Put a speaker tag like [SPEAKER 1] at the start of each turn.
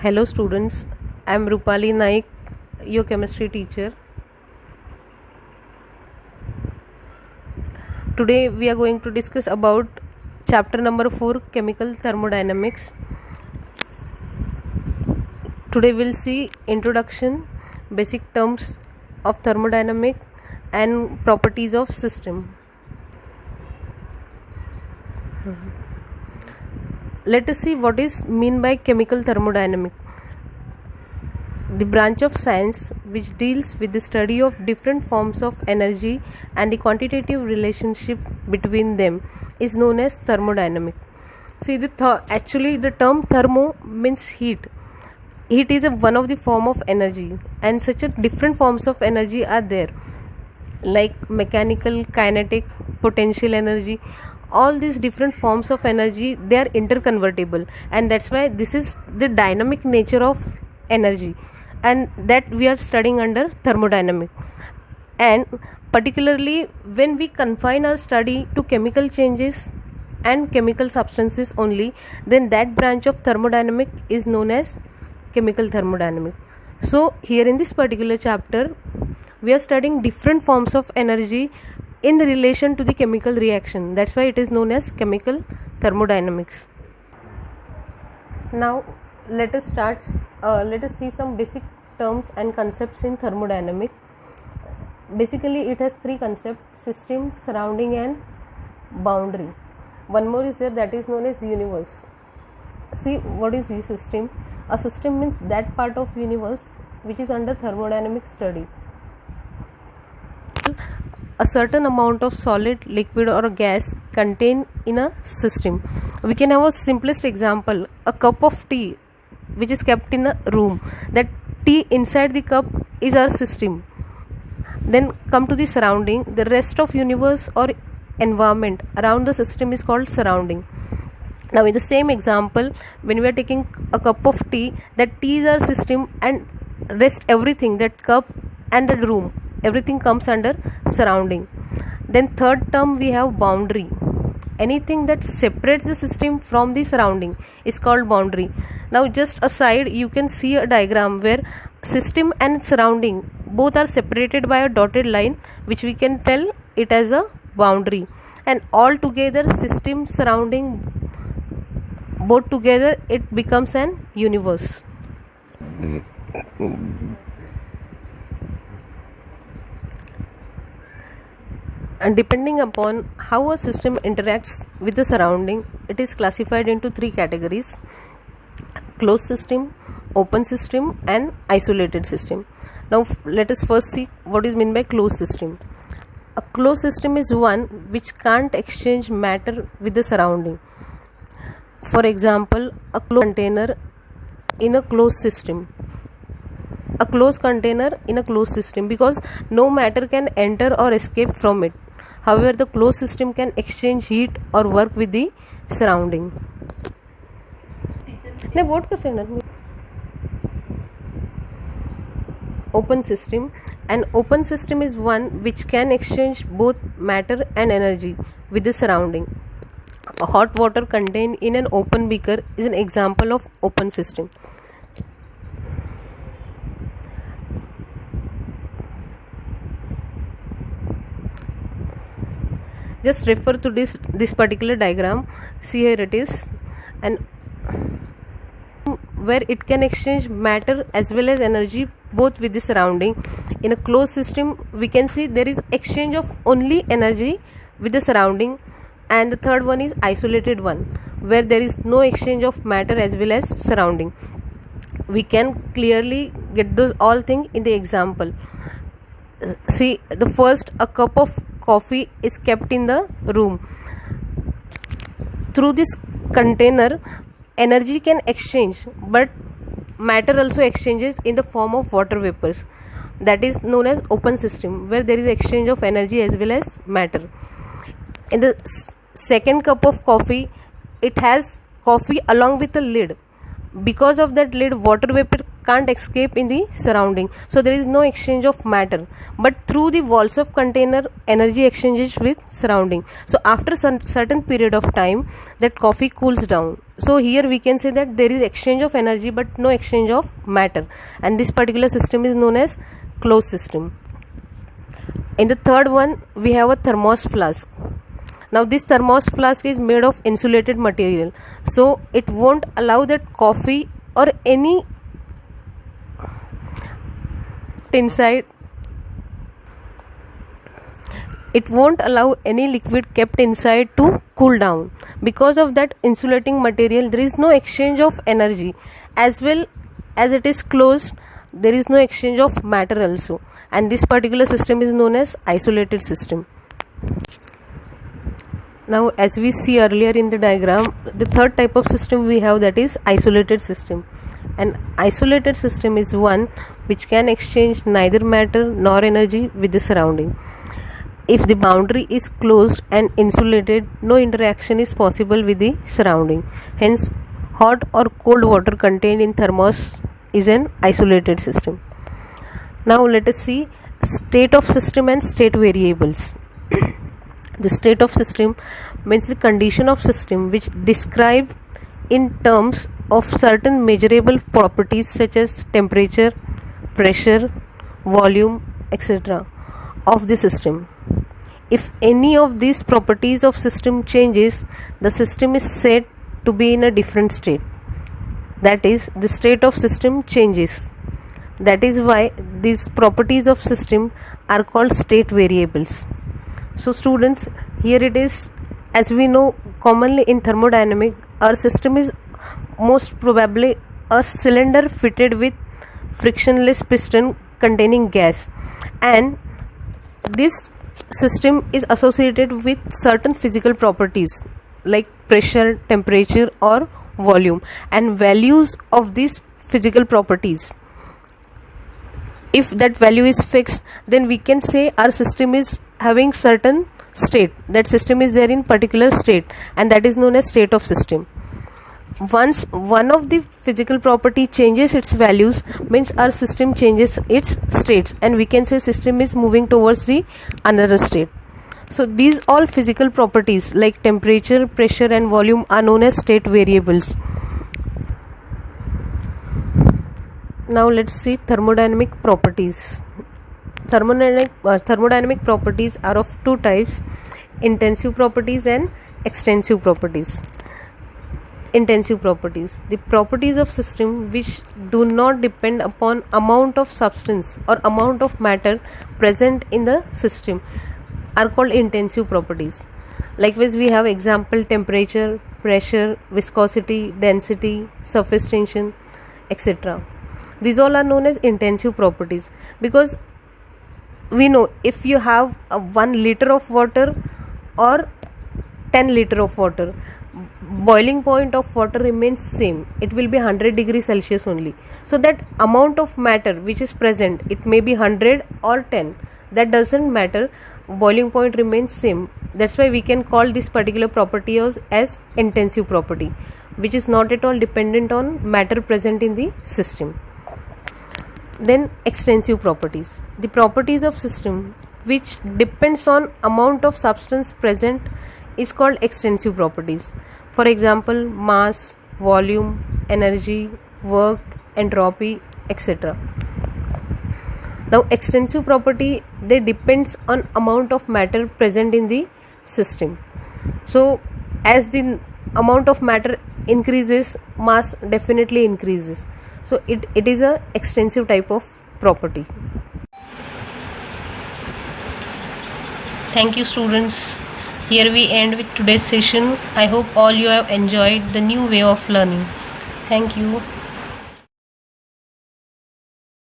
[SPEAKER 1] Hello students, I am Rupali Naik, your chemistry teacher. Today we are going to discuss about chapter number 4, chemical thermodynamics. Today we'll see introduction, basic terms of thermodynamics and properties of system. Let us see what is mean by chemical thermodynamics. The branch of science which deals with the study of different forms of energy and the quantitative relationship between them is known as thermodynamics. See, actually the term thermo means heat. Heat is one of the form of energy, and such a different forms of energy are there, like mechanical, kinetic, potential energy. All these different forms of energy, they are interconvertible, and that's why this is the dynamic nature of energy, and that we are studying under thermodynamics. And particularly when we confine our study to chemical changes and chemical substances only, then that branch of thermodynamics is known as chemical thermodynamics. So here in this particular chapter we are studying different forms of energy in relation to the chemical reaction. That's why it is known as chemical thermodynamics. Now let us see some basic terms and concepts in thermodynamics. Basically it has three concepts: system, surrounding and boundary. One more is there, that is known as universe. See, what is a system? A system means that part of universe which is under thermodynamic study. A certain amount of solid, liquid or gas contained in a system. We can have a simplest example: a cup of tea which is kept in a room. That tea inside the cup is our system. Then come to the surrounding. The rest of universe or environment around the system is called surrounding. Now in the same example, when we are taking a cup of tea, that tea is our system, and rest everything, that cup and the room, everything comes under surrounding. Then third term we have boundary. Anything that separates the system from the surrounding is called boundary. Now just aside, you can see a diagram where system and surrounding both are separated by a dotted line, which we can tell it as a boundary. And all together, system, surrounding, both together, it becomes an universe. And depending upon how a system interacts with the surrounding, it is classified into three categories: closed system, open system and isolated system. Now let us first see what is meant by closed system. A closed system is one which can't exchange matter with the surrounding. For example, a closed container in a closed system. A closed container in a closed system, because no matter can enter or escape from it. However, the closed system can exchange heat or work with the surrounding. Open system. An open system is one which can exchange both matter and energy with the surrounding. Hot water contained in an open beaker is an example of open system. Just refer to this particular diagram. See, here it is, and where it can exchange matter as well as energy both with the surrounding. In a closed system, we can see there is exchange of only energy with the surrounding. And the third one is isolated one, where there is no exchange of matter as well as surrounding. We can clearly get those all things in the example. See, the first, a cup of coffee is kept in the room. Through this container, energy can exchange, but matter also exchanges in the form of water vapors. That is known as open system, where there is exchange of energy as well as matter. In the second cup of coffee, it has coffee along with a lid. Because of that lid, water vapor can't escape in the surrounding, so there is no exchange of matter, but through the walls of container energy exchanges with surrounding. So after certain period of time, that coffee cools down. So here we can say that there is exchange of energy but no exchange of matter, and this particular system is known as closed system. In the third one, we have a thermos flask. Now this thermos flask is made of insulated material, so it won't allow that coffee or any inside, it won't allow any liquid kept inside to cool down. Because of that insulating material, there is no exchange of energy, as well as it is closed, there is no exchange of matter also, and this particular system is known as isolated system. Now as we see earlier in the diagram, the third type of system we have, that is isolated system. An isolated system is one which can exchange neither matter nor energy with the surrounding. If the boundary is closed and insulated, no interaction is possible with the surrounding. Hence, hot or cold water contained in thermos is an isolated system. Now let us see state of system and state variables. The state of system means the condition of system which described in terms of certain measurable properties such as temperature, pressure, volume, etc. of the system. If any of these properties of system changes, the system is said to be in a different state. That is, the state of system changes. That is why these properties of system are called state variables. So students, here it is, as we know commonly in thermodynamics, our system is most probably a cylinder fitted with frictionless piston containing gas, and this system is associated with certain physical properties like pressure, temperature or volume, and values of these physical properties. If that value is fixed, then we can say our system is having certain state, that system is there in particular state, and that is known as state of system. Once one of the physical property changes its values, means our system changes its states, and we can say system is moving towards the another state. So these all physical properties like temperature, pressure and volume are known as state variables. Now let's see thermodynamic properties. Thermodynamic properties are of two types: intensive properties and extensive properties. Intensive properties: the properties of system which do not depend upon amount of substance or amount of matter present in the system are called intensive properties. Likewise, we have example: temperature, pressure, viscosity, density, surface tension, etc. These all are known as intensive properties, because we know if you have 1 liter of water or 10 liter of water, boiling point of water remains same, it will be 100 degrees Celsius only. So that amount of matter which is present, it may be 100 or 10, that doesn't matter, boiling point remains same. That's why we can call this particular property as intensive property, which is not at all dependent on matter present in the system. Then extensive properties: the properties of system which depends on amount of substance present is called extensive properties. For example, mass, volume, energy, work, entropy, etc. Now extensive property, they depends on amount of matter present in the system. So as the amount of matter increases, mass definitely increases. So it is a extensive type of property. Thank you students. Here we end with today's session. I hope all you have enjoyed the new way of learning. Thank you.